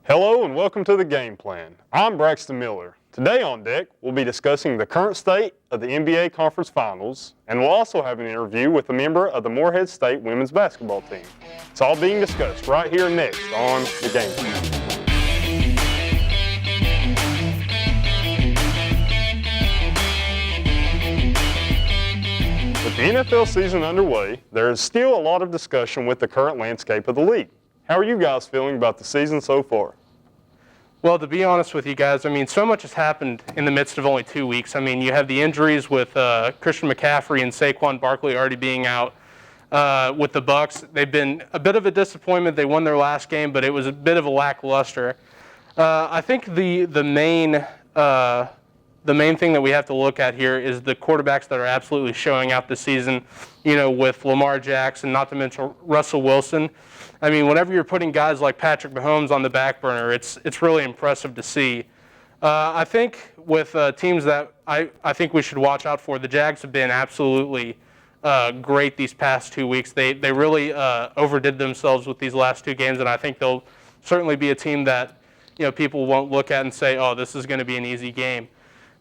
Hello and welcome to the Game Plan. I'm Braxton Miller. Today on deck, we'll be discussing the current state of the NBA Conference Finals, and we'll also have an interview with a member of the Morehead State women's basketball team. It's all being discussed right here next on the Game Plan. With the NFL season underway, there is still a lot of discussion with the current landscape of the league. How are you guys feeling about the season so far? Well, to be honest with you guys, so much has happened in the midst of only 2 weeks. You have the injuries with Christian McCaffrey and Saquon Barkley already being out. With the Bucs, they've been a bit of a disappointment. They won their last game, but it was a bit of a lackluster. I think the main thing that we have to look at here is the quarterbacks that are absolutely showing out this season, with Lamar Jackson, not to mention Russell Wilson. Whenever you're putting guys like Patrick Mahomes on the back burner, it's really impressive to see. I think with teams that I think we should watch out for, the Jags have been absolutely great these past 2 weeks. They really overdid themselves with these last two games, and I think they'll certainly be a team that people won't look at and say, oh, this is going to be an easy game.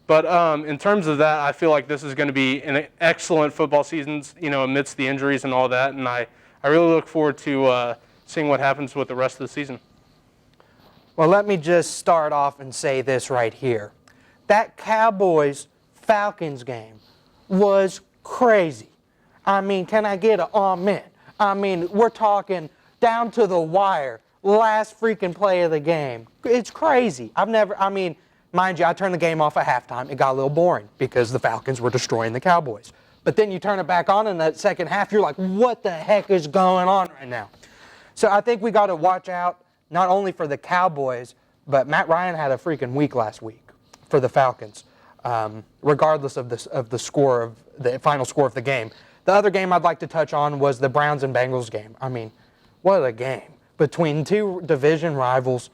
But in terms of that, I feel like this is going to be an excellent football season, amidst the injuries and all that, and I really look forward to seeing what happens with the rest of the season. Well, let me just start off and say this right here. That Cowboys-Falcons game was crazy. Can I get an amen? We're talking down to the wire, last freaking play of the game. It's crazy. Mind you, I turned the game off at halftime. It got a little boring because the Falcons were destroying the Cowboys. But then you turn it back on in that second half, you're like, what the heck is going on right now? So I think we got to watch out not only for the Cowboys, but Matt Ryan had a freaking week last week for the Falcons, regardless of the score of the final score of the game. The other game I'd like to touch on was the Browns and Bengals game. What a game between two division rivals.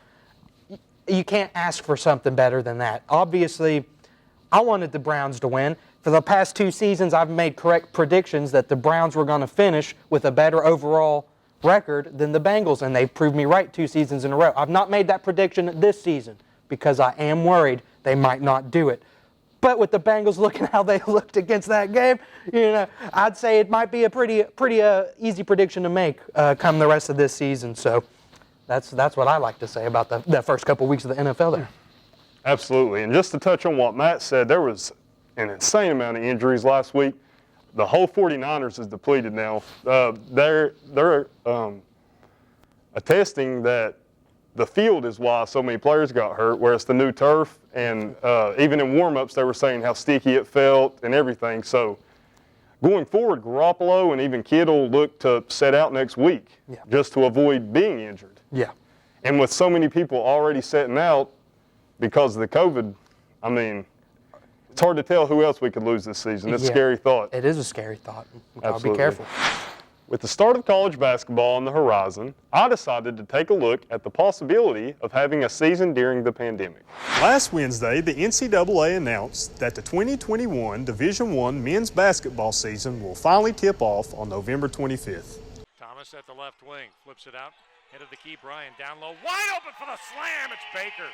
You can't ask for something better than that. Obviously, I wanted the Browns to win. For the past 2 seasons, I've made correct predictions that the Browns were going to finish with a better overall record than the Bengals, and they've proved me right 2 seasons in a row. I've not made that prediction this season because I am worried they might not do it. But with the Bengals looking how they looked against that game, I'd say it might be a pretty easy prediction to make come the rest of this season. So that's what I like to say about the first couple weeks of the NFL there. Absolutely. And just to touch on what Matt said, there was an insane amount of injuries last week. The whole 49ers is depleted now. They're attesting that the field is why so many players got hurt, where it's the new turf. And even in warm-ups, they were saying how sticky it felt and everything. So going forward, Garoppolo and even Kittle look to set out next week just to avoid being injured. Yeah. And with so many people already setting out because of the COVID, it's hard to tell who else we could lose this season. It's a scary thought. It is a scary thought. We've got to be careful. With the start of college basketball on the horizon, I decided to take a look at the possibility of having a season during the pandemic. Last Wednesday, the NCAA announced that the 2021 Division I men's basketball season will finally tip off on November 25th. Thomas at the left wing, flips it out, head of the key, Brian down low, wide open for the slam, it's Baker.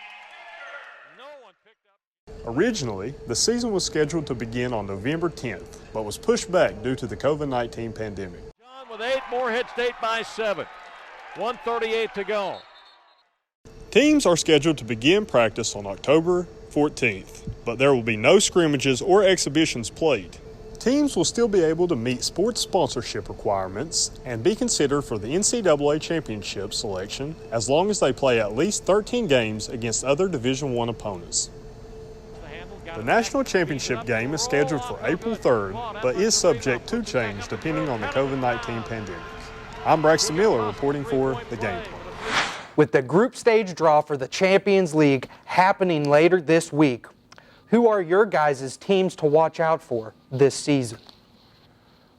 No one picked up. Originally, the season was scheduled to begin on November 10th, but was pushed back due to the COVID-19 pandemic. John with 8, Morehead State by 7. 1:38 to go. Teams are scheduled to begin practice on October 14th, but there will be no scrimmages or exhibitions played. Teams will still be able to meet sports sponsorship requirements and be considered for the NCAA championship selection as long as they play at least 13 games against other Division I opponents. The national championship game is scheduled for April 3rd, but is subject to change depending on the COVID-19 pandemic. I'm Braxton Miller reporting for the Game Plan. With the group stage draw for the Champions League happening later this week, who are your guys' teams to watch out for this season?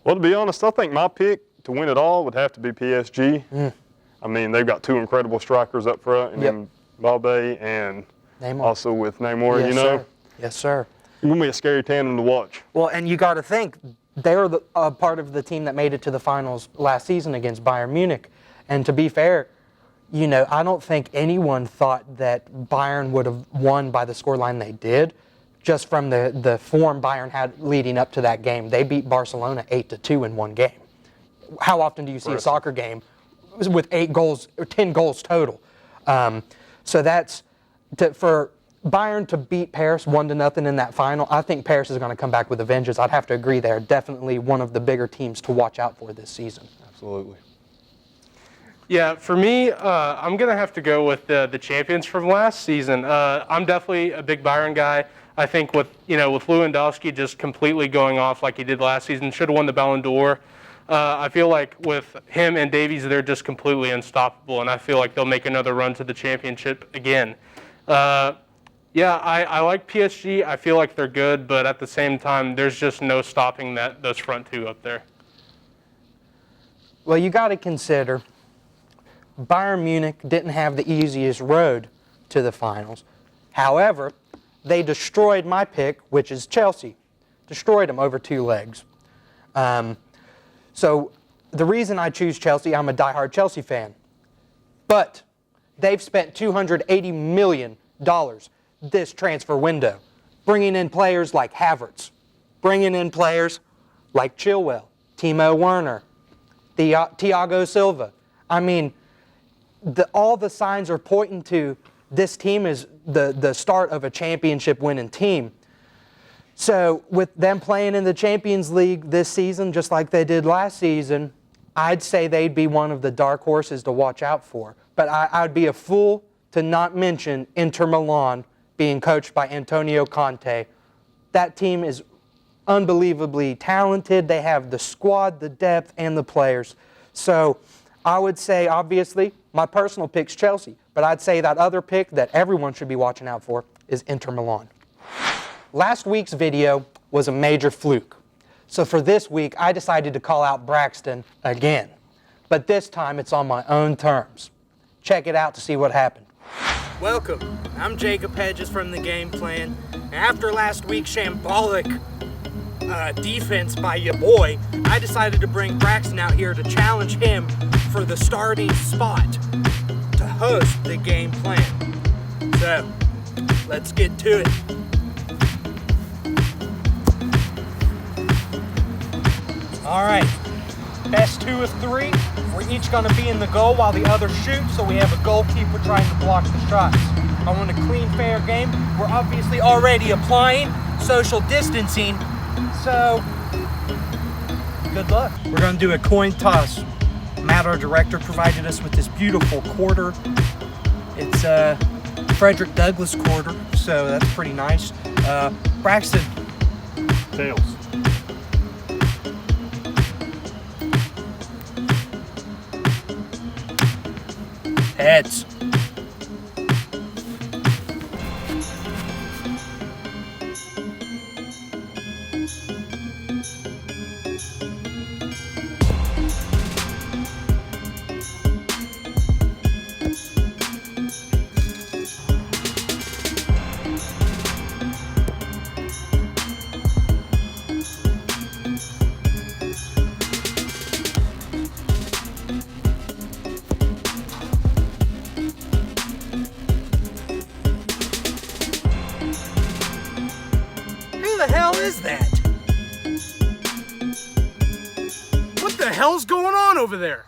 Well, to be honest, I think my pick to win it all would have to be PSG. They've got 2 incredible strikers up front, and Mbappe and Neymar. Also with Neymar, Yes, sir. Yes, sir. It's going to be a scary tandem to watch. Well, and you got to think, they're part of the team that made it to the finals last season against Bayern Munich. And to be fair, I don't think anyone thought that Bayern would have won by the scoreline they did, just from the form Bayern had leading up to that game. They beat Barcelona 8-2 in one game. How often do you see a soccer game with 8 goals or 10 goals total? So that's for Bayern to beat Paris 1-0 in that final. I think Paris is going to come back with a vengeance. I'd have to agree they're definitely one of the bigger teams to watch out for this season. Absolutely. Yeah, for me, I'm going to have to go with the champions from last season. I'm definitely a big Bayern guy. I think with Lewandowski just completely going off like he did last season, should have won the Ballon d'Or. I feel like with him and Davies, they're just completely unstoppable, and I feel like they'll make another run to the championship again. I like PSG. I feel like they're good, but at the same time, there's just no stopping those front two up there. Well, you got to consider Bayern Munich didn't have the easiest road to the finals. However, they destroyed my pick, which is Chelsea. Destroyed them over 2 legs. So the reason I choose Chelsea, I'm a diehard Chelsea fan. But they've spent $280 million this transfer window, bringing in players like Havertz, bringing in players like Chilwell, Timo Werner, Thiago Silva. I mean, all the signs are pointing to this team is the start of a championship-winning team. So with them playing in the Champions League this season, just like they did last season, I'd say they'd be one of the dark horses to watch out for. But I'd be a fool to not mention Inter Milan being coached by Antonio Conte. That team is unbelievably talented. They have the squad, the depth, and the players. So I would say, obviously, my personal pick's Chelsea. But I'd say that other pick that everyone should be watching out for is Inter Milan. Last week's video was a major fluke. So for this week, I decided to call out Braxton again. But this time, it's on my own terms. Check it out to see what happened. Welcome. I'm Jacob Hedges from the GamePlan. After last week's shambolic defense by your boy, I decided to bring Braxton out here to challenge him for the starting spot to host the GamePlan. So, let's get to it. All right, best 2 of 3. We're each going to be in the goal while the other shoots, so we have a goalkeeper trying to block the shots. I want a clean, fair game. We're obviously already applying social distancing, so good luck. We're going to do a coin toss. Matt, our director, provided us with this beautiful quarter. It's Frederick Douglass quarter, so that's pretty nice. Braxton. Tails. Heads. Who the hell is that? What the hell's going on over there?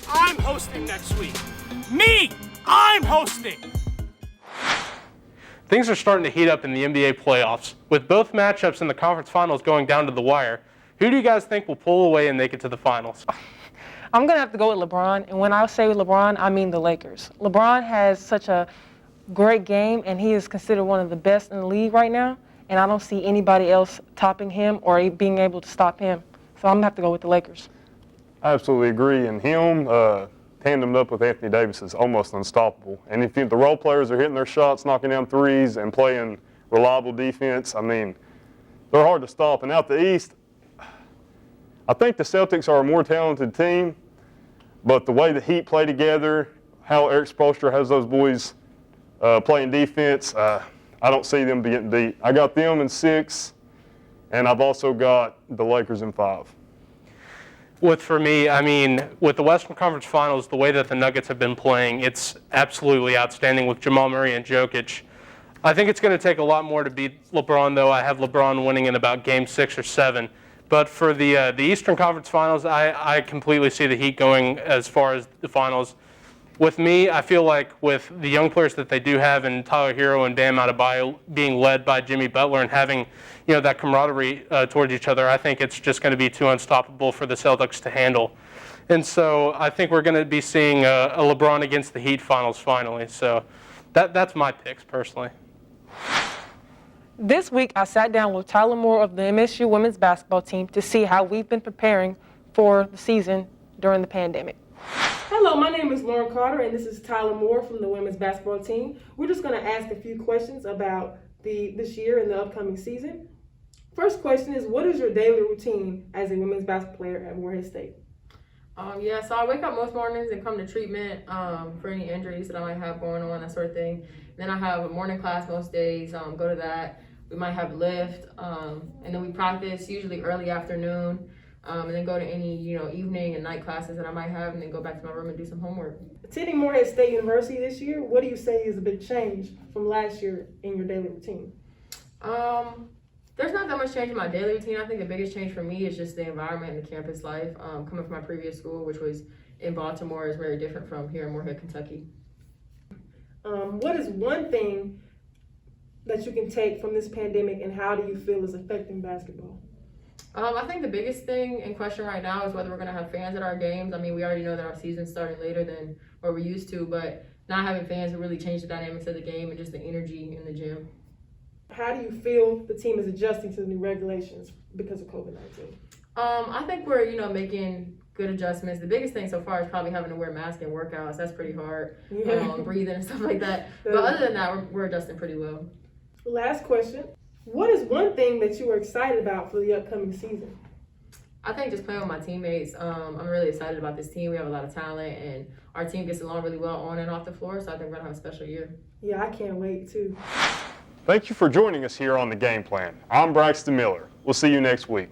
I'm hosting next week. Me! I'm hosting! Things are starting to heat up in the NBA playoffs. With both matchups in the conference finals going down to the wire, who do you guys think will pull away and make it to the finals? I'm going to have to go with LeBron. And when I say LeBron, I mean the Lakers. LeBron has such a great game, and he is considered one of the best in the league right now. And I don't see anybody else topping him or being able to stop him. So I'm going to have to go with the Lakers. I absolutely agree. And him tandemed up with Anthony Davis is almost unstoppable. And if the role players are hitting their shots, knocking down threes, and playing reliable defense, I mean, they're hard to stop. And out the East, I think the Celtics are a more talented team, but the way the Heat play together, how Eric Spoelstra has those boys playing defense, I don't see them getting beat. I got them in 6, and I've also got the Lakers in 5. For me, I mean, with the Western Conference Finals, the way that the Nuggets have been playing, it's absolutely outstanding with Jamal Murray and Jokic. I think it's going to take a lot more to beat LeBron, though. I have LeBron winning in about Game 6 or 7. But for the Eastern Conference Finals, I completely see the Heat going as far as the finals. With me, I feel like with the young players that they do have, and Tyler Hero and Bam Adebayo being led by Jimmy Butler and having that camaraderie towards each other, I think it's just going to be too unstoppable for the Celtics to handle. And so I think we're going to be seeing a LeBron against the Heat finals finally. So that's my picks personally. This week, I sat down with Tyler Moore of the MSU women's basketball team to see how we've been preparing for the season during the pandemic. Hello, my name is Lauren Carter, and this is Tyler Moore from the women's basketball team. We're just going to ask a few questions about this year and the upcoming season. First question is, what is your daily routine as a women's basketball player at Morehead State? So I wake up most mornings and come to treatment for any injuries that I might have going on, that sort of thing. Then I have a morning class most days, go to that. We might have lift, and then we practice usually early afternoon, and then go to any evening and night classes that I might have, and then go back to my room and do some homework. Attending Morehead State University this year, what do you say is a big change from last year in your daily routine? There's not that much change in my daily routine. I think the biggest change for me is just the environment and the campus life. Coming from my previous school, which was in Baltimore, is very different from here in Morehead, Kentucky. What is one thing that you can take from this pandemic, and how do you feel is affecting basketball? I think the biggest thing in question right now is whether we're going to have fans at our games. I mean, we already know that our season's starting later than what we're used to, but not having fans will really change the dynamics of the game and just the energy in the gym. How do you feel the team is adjusting to the new regulations because of COVID-19? I think we're, making good adjustments. The biggest thing so far is probably having to wear masks in workouts. That's pretty hard, breathing and stuff like that. But other than that, we're adjusting pretty well. Last question. What is one thing that you are excited about for the upcoming season? I think just playing with my teammates. I'm really excited about this team. We have a lot of talent, and our team gets along really well on and off the floor, so I think we're going to have a special year. Yeah, I can't wait, too. Thank you for joining us here on the Game Plan. I'm Braxton Miller. We'll see you next week.